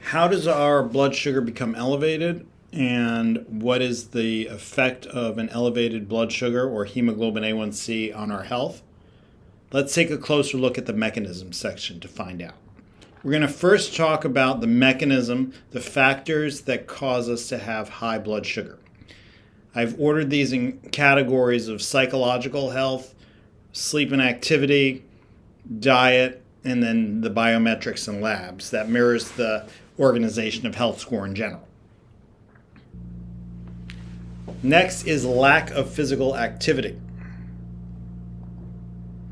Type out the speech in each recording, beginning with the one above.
How does our blood sugar become elevated, and what is the effect of an elevated blood sugar or hemoglobin A1c on our health? Let's take a closer look at the mechanism section to find out. We're going to first talk about the mechanism, the factors that cause us to have high blood sugar. I've ordered these in categories of psychological health, sleep and activity, diet, and then the biometrics and labs. That mirrors the Organization of Health score in general. Next is lack of physical activity.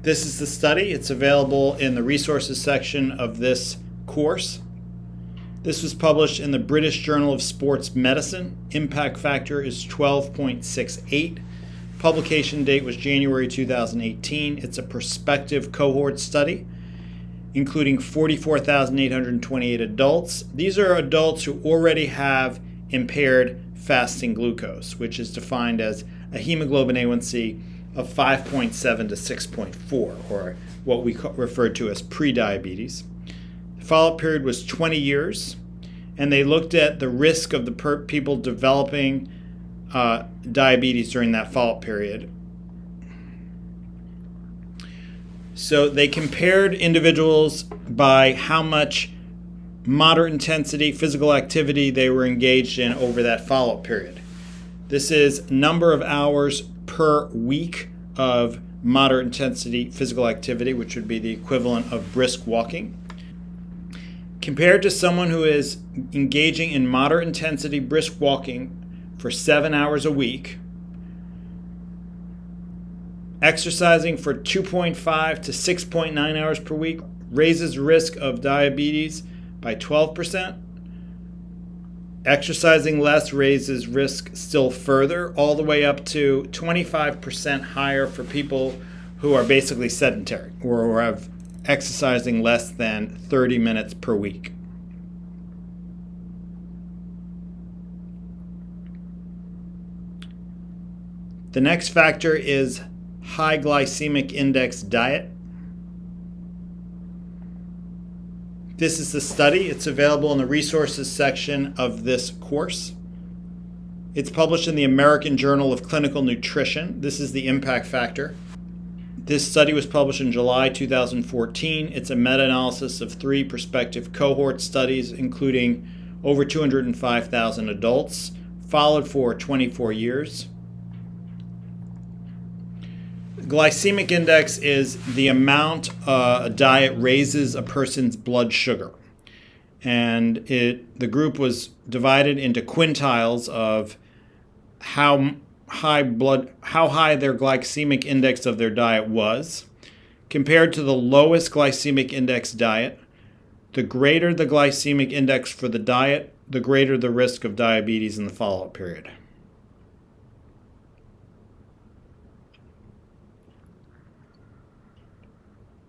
This is the study. It's available in the resources section of this course. This was published in the British Journal of Sports Medicine. Impact factor is 12.68. Publication date was January 2018. It's a prospective cohort study, including 44,828 adults. These are adults who already have impaired fasting glucose, which is defined as a hemoglobin A1c of 5.7 to 6.4, or what we refer to as prediabetes. The follow-up period was 20 years, and they looked at the risk of the people developing diabetes during that follow-up period. So they compared individuals by how much moderate intensity physical activity they were engaged in over that follow-up period. This is number of hours per week of moderate intensity physical activity, which would be the equivalent of brisk walking, compared to someone who is engaging in moderate intensity brisk walking for 7 hours a week, exercising for 2.5 to 6.9 hours per week, raises risk of diabetes by 12%. Exercising less raises risk still further, all the way up to 25% higher for people who are basically sedentary or who have exercising less than 30 minutes per week. The next factor is high glycemic index diet. This is the study. It's available in the resources section of this course. It's published in the American Journal of Clinical Nutrition. This is the impact factor. This study was published in July 2014. It's a meta-analysis of 3 prospective cohort studies, including over 205,000 adults, followed for 24 years. Glycemic index is the amount a diet raises a person's blood sugar. And the group was divided into quintiles of how high their glycemic index of their diet was, compared to the lowest glycemic index diet. The greater the glycemic index for the diet, the greater the risk of diabetes in the follow-up period.